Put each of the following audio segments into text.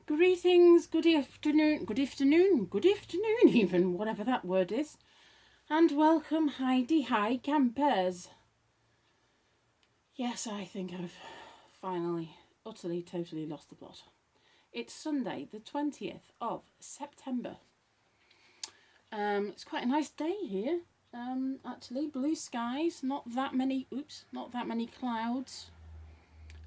Greetings, good afternoon, even, whatever that word is. And welcome, Heidi High Campers. Yes, I think I've finally, utterly, totally lost the plot. It's Sunday, the 20th of September. It's quite a nice day here, actually. Blue skies, not that many clouds.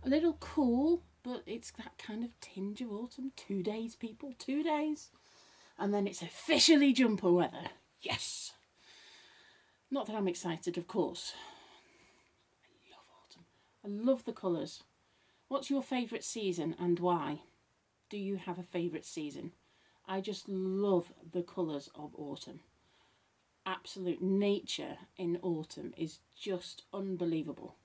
A little cool, but it's that kind of tinge of autumn. 2 days, people, 2 days. And then it's officially jumper weather. Yes! Not that I'm excited, of course. I love autumn. I love the colours. What's your favourite season and why? Do you have a favourite season? I just love the colours of autumn. Absolute nature in autumn is just unbelievable.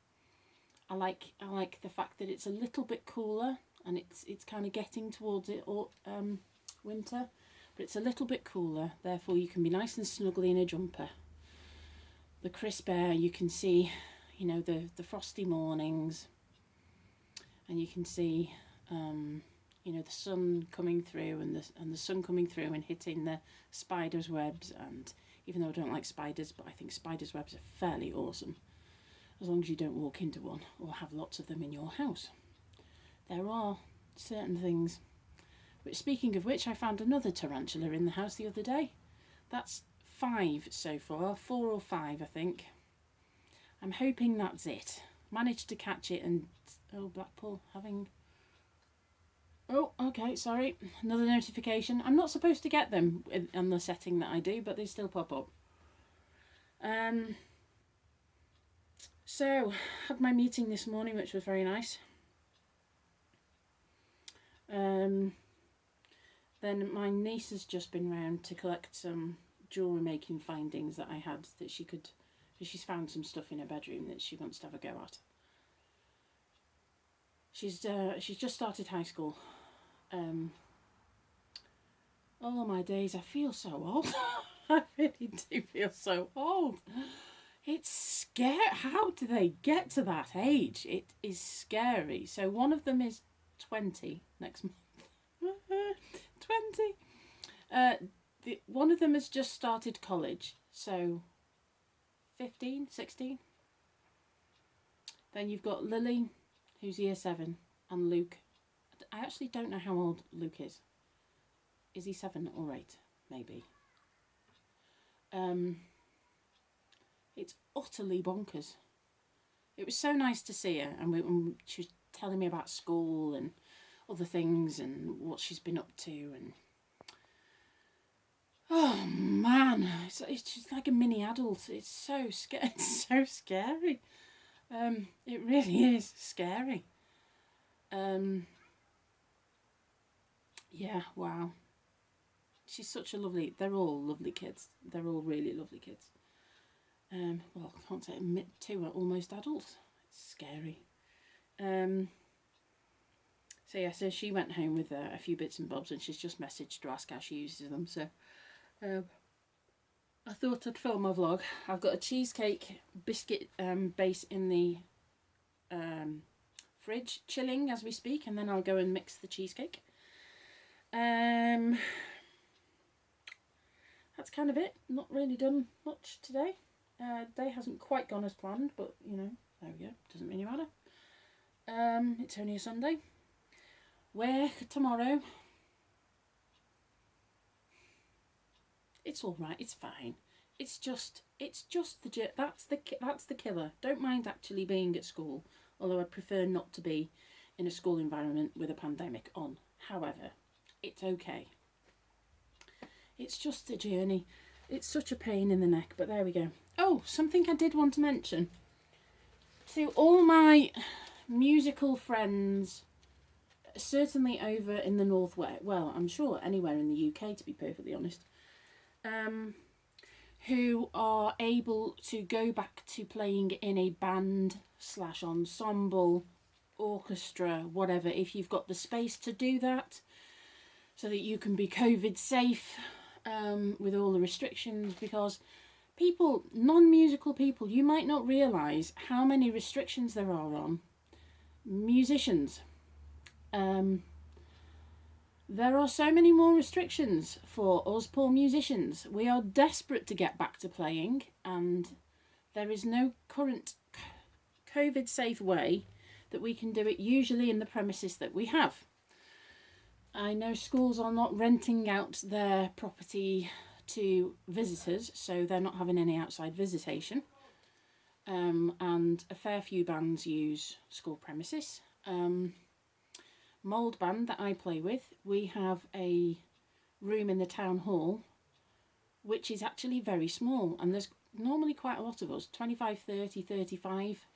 I like the fact that it's a little bit cooler and it's kind of getting towards it winter, but it's a little bit cooler, therefore you can be nice and snuggly in a jumper. The crisp air, you can see, you know, the frosty mornings, and you can see you know, the sun coming through and the sun coming through and hitting the spiders' webs. And even though I don't like spiders, but I think spiders' webs are fairly awesome. As long as you don't walk into one or have lots of them in your house. There are certain things. Which, speaking of which, I found another tarantula in the house the other day. That's 5 so far, 4 or 5 I think. I'm hoping that's it. Managed to catch it and... Oh, Blackpool having... Oh, okay, sorry. Another notification. I'm not supposed to get them on the setting that I do, but they still pop up. So, had my meeting this morning, which was very nice. Then my niece has just been round to collect some jewellery making findings that I had that she could, because she's found some stuff in her bedroom that she wants to have a go at. She's just started high school. Oh my days, I feel so old. I really do feel so old. It's scary. How do they get to that age? It is scary. So one of them is 20 next month. 20. One of them has just started college. So 15, 16. Then you've got Lily, who's year 7, and Luke. I actually don't know how old Luke is. Is he 7 or 8? Maybe. It's utterly bonkers. It was so nice to see her, and she was telling me about school and other things and what she's been up to, and oh man, it's just like a mini adult. It's so scary. It's so scary. It really is scary. Yeah, wow. She's such a lovely. They're all lovely kids. They're all really lovely kids. Well, I can't say 2 are almost adults. It's scary. So yeah, so she went home with a few bits and bobs, and she's just messaged to ask how she uses them. So I thought I'd film my vlog. I've got a cheesecake biscuit base in the fridge, chilling as we speak, and then I'll go and mix the cheesecake. That's kind of it. Not really done much today. Day hasn't quite gone as planned, but you know, there we go. Doesn't really matter. It's only a Sunday. Work tomorrow. It's all right. It's fine. It's just that's the killer. Don't mind actually being at school, although I'd prefer not to be in a school environment with a pandemic on. However, it's okay. It's just the journey. It's such a pain in the neck, but there we go. Oh, something I did want to mention. To all my musical friends, certainly over in the northwest, well, I'm sure anywhere in the UK, to be perfectly honest, who are able to go back to playing in a band / ensemble, orchestra, whatever, if you've got the space to do that, so that you can be COVID safe with all the restrictions, because people, non-musical people, you might not realise how many restrictions there are on musicians. There are so many more restrictions for us poor musicians. We are desperate to get back to playing, and there is no current COVID safe way that we can do it, usually in the premises that we have. I know schools are not renting out their property to visitors, so they're not having any outside visitation. And a fair few bands use school premises. Mould band that I play with, we have a room in the town hall which is actually very small, and there's normally quite a lot of us, 25, 30, 35,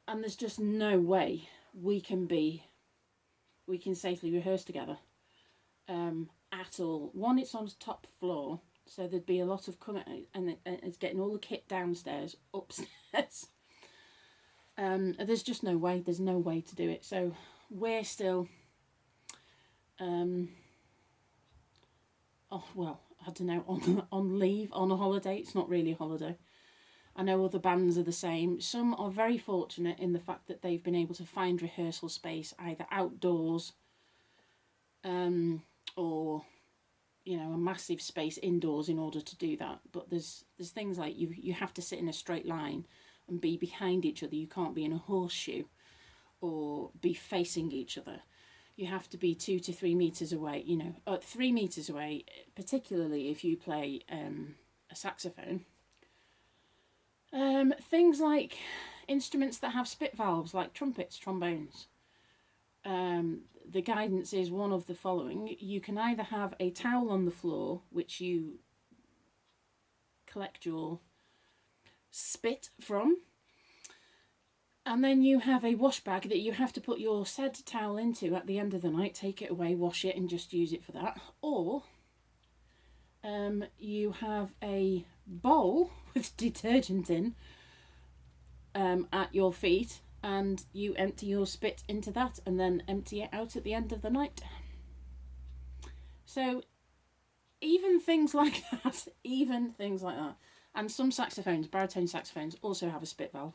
and there's just no way we can safely rehearse together at all. One, it's on the top floor, so there'd be a lot of coming, and it's getting all the kit downstairs, upstairs. There's just no way. There's no way to do it. So we're still, oh well, I don't know, on leave, on a holiday. It's not really a holiday. I know other bands are the same. Some are very fortunate in the fact that they've been able to find rehearsal space either outdoors, or you know, a massive space indoors in order to do that. But there's things like you have to sit in a straight line and be behind each other. You can't be in a horseshoe or be facing each other. You have to be 2 to 3 meters away, you know, 3 meters away, particularly if you play a saxophone. Things like instruments that have spit valves, like trumpets, trombones. The guidance is one of the following. You can either have a towel on the floor, which you collect your spit from, and then you have a wash bag that you have to put your said towel into at the end of the night, take it away, wash it, and just use it for that. Or you have a bowl with detergent in at your feet, and you empty your spit into that and then empty it out at the end of the night. So even things like that, and some saxophones, baritone saxophones, also have a spit valve.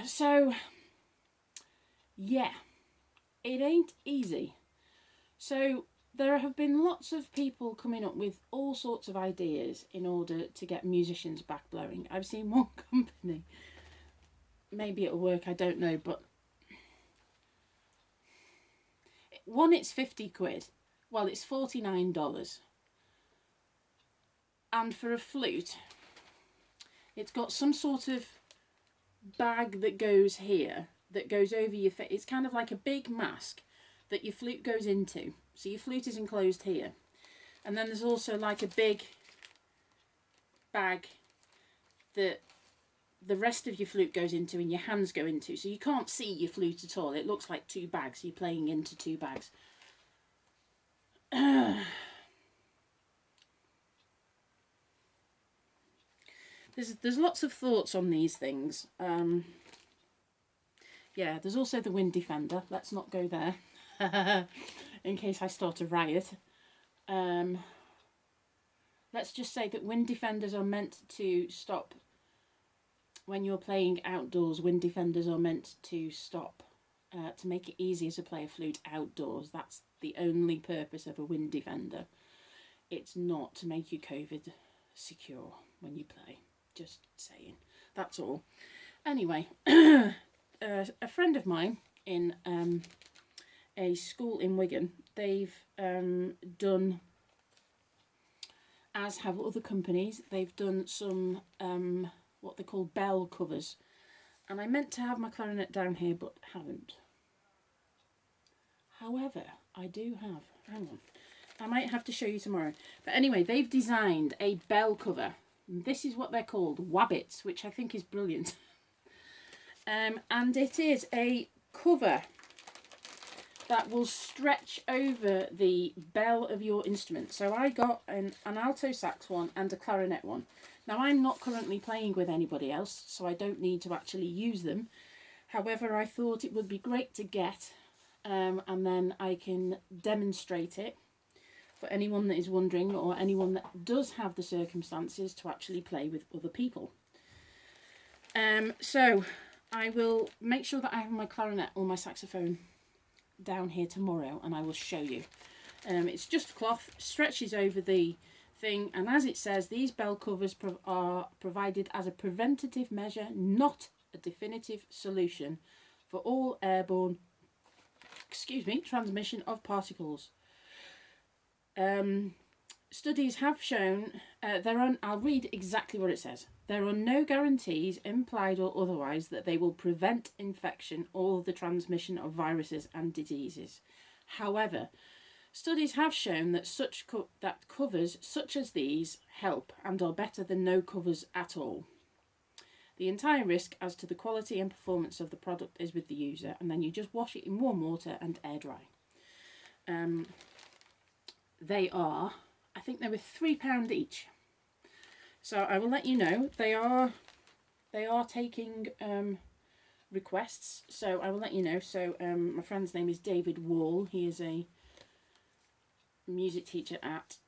So yeah, it ain't easy. So there have been lots of people coming up with all sorts of ideas in order to get musicians back blowing. I've seen one company, maybe it'll work, I don't know, but one, it's 50 quid. Well, it's $49. And for a flute, it's got some sort of bag that goes here, that goes over your face. It's kind of like a big mask that your flute goes into. So your flute is enclosed here. And then there's also like a big bag that the rest of your flute goes into and your hands go into. So you can't see your flute at all. It looks like two bags. You're playing into two bags. There's lots of thoughts on these things. Yeah, there's also the wind defender. Let's not go there in case I start a riot. Let's just say that wind defenders are meant to stop when you're playing outdoors. Wind defenders are meant to stop to make it easier to play a flute outdoors. That's the only purpose of a wind defender. It's not to make you COVID secure when you play. Just saying. That's all. Anyway, a friend of mine in a school in Wigan, they've done, as have other companies, they've done some what they call bell covers. And I meant to have my clarinet down here, but haven't. However, I do have. Hang on. I might have to show you tomorrow. But anyway, they've designed a bell cover. This is what they're called, wabbits, which I think is brilliant. And it is a cover that will stretch over the bell of your instrument. So I got an alto sax one and a clarinet one. Now I'm not currently playing with anybody else, so I don't need to actually use them. However, I thought it would be great to get, and then I can demonstrate it for anyone that is wondering, or anyone that does have the circumstances to actually play with other people. So I will make sure that I have my clarinet or my saxophone down here tomorrow and I will show you. It's just cloth, stretches over the thing, and as it says, these bell covers are provided as a preventative measure, not a definitive solution for all airborne, transmission of particles. Studies have shown I'll read exactly what it says. There are no guarantees, implied or otherwise, that they will prevent infection or the transmission of viruses and diseases. However, studies have shown that that covers such as these help and are better than no covers at all. The entire risk as to the quality and performance of the product is with the user, and then you just wash it in warm water and air dry. They are, I think they were £3 each. So I will let you know. They are taking requests, so I will let you know. So my friend's name is David Wall. He is a music teacher at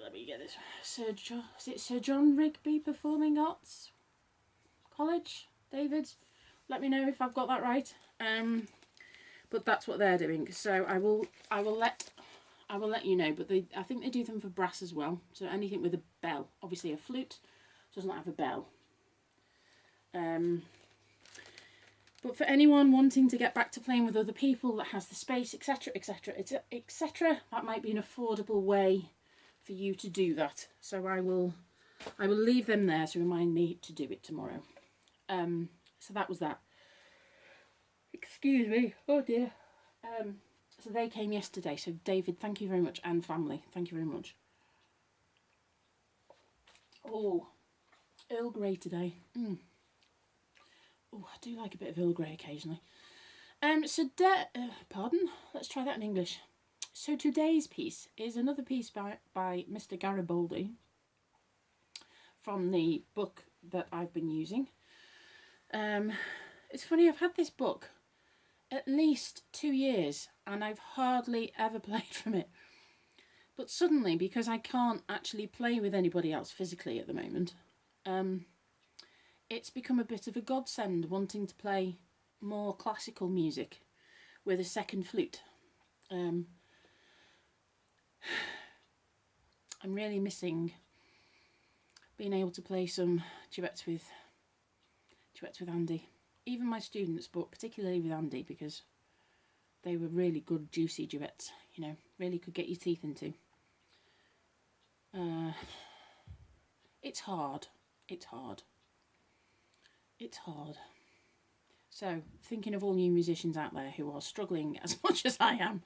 let me get this, Sir John Rigby Performing Arts College. David, let me know if I've got that right. But that's what they're doing. So I will let you know. But I think they do them for brass as well. So anything with a bell. Obviously a flute doesn't have a bell. But for anyone wanting to get back to playing with other people that has the space, etc., etc., etc., that might be an affordable way for you to do that. So I will leave them there to remind me to do it tomorrow. So that was that. Excuse me. Oh dear. So they came yesterday. So David, thank you very much, and family, thank you very much. Oh, Earl Grey today. Oh, I do like a bit of Earl Grey occasionally. Pardon? Let's try that in English. So today's piece is another piece by Mr. Gariboldi from the book that I've been using. It's funny, I've had this book at least 2 years and I've hardly ever played from it. But suddenly, because I can't actually play with anybody else physically at the moment, it's become a bit of a godsend wanting to play more classical music with a second flute. I'm really missing being able to play some duets with Andy. Even my students, but particularly with Andy, because they were really good, juicy duets, you know, really could get your teeth into. It's hard. So, thinking of all new musicians out there who are struggling as much as I am,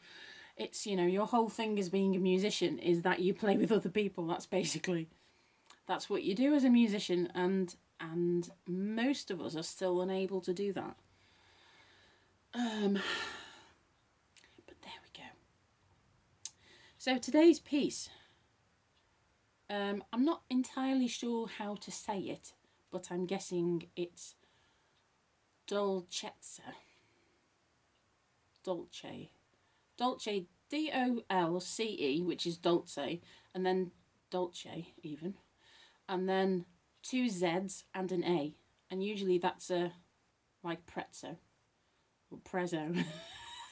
it's, you know, your whole thing as being a musician is that you play with other people. That's what you do as a musician, and most of us are still unable to do that. But there we go. So today's piece, I'm not entirely sure how to say it, but I'm guessing it's Dolcezza. Dolce, D-O-L-C-E, which is Dolce, and then Dolce even, and then 2 Z's and an A, and usually that's like prezzo or prezzo.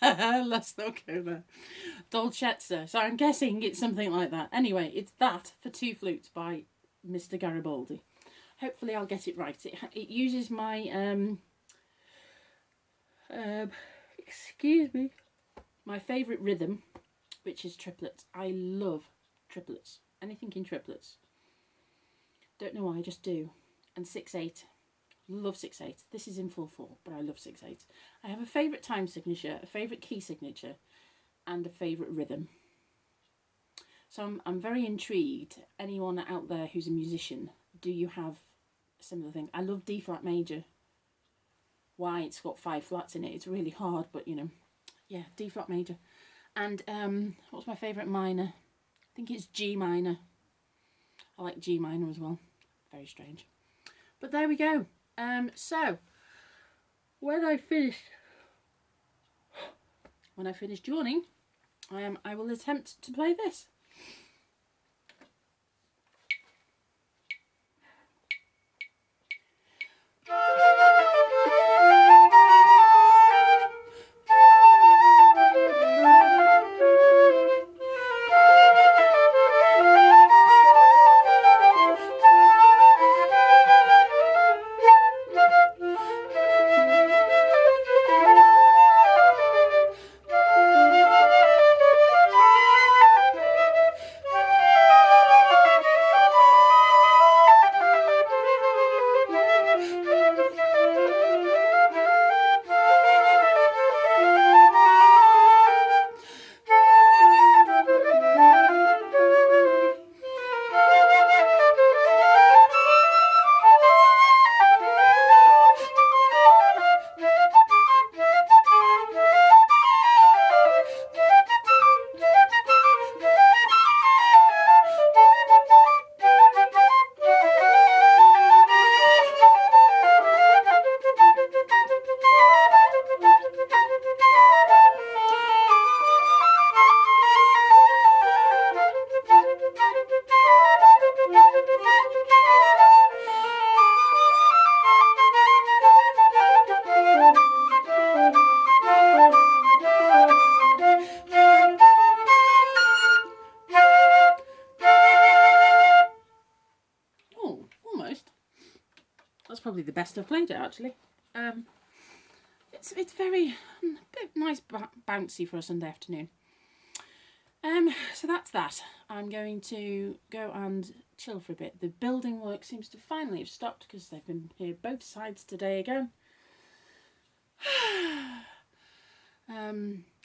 Let's not go there. Dolcezza. So I'm guessing it's something like that. Anyway, it's that for 2 flutes by Mr. Gariboldi. Hopefully I'll get it right. It uses my my favourite rhythm, which is triplets. I love triplets. Anything in triplets. Don't know why, I just do. And 6/8. Love 6/8. This is in full 4, but I love 6/8. I have a favourite time signature, a favourite key signature, and a favourite rhythm. So I'm very intrigued. Anyone out there who's a musician, do you have a similar thing? I love D flat major. Why? It's got 5 flats in it. It's really hard, but you know, yeah, D flat major. And what's my favourite minor? I think it's G minor. I like G minor as well. Very strange. But there we go. So when I finish yawning, I will attempt to play this. the best I've played it, actually. It's very nice, bouncy for a Sunday afternoon. So that's that. I'm going to go and chill for a bit. The building work seems to finally have stopped because they've been here both sides today again.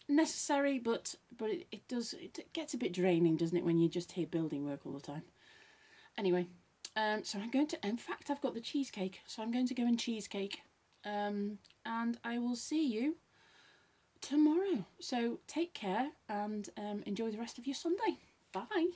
Necessary, but it gets a bit draining, doesn't it, when you just hear building work all the time. Anyway, so I'm going to, in fact, I've got the cheesecake, so I'm going to go and cheesecake, and I will see you tomorrow. So take care and enjoy the rest of your Sunday. Bye.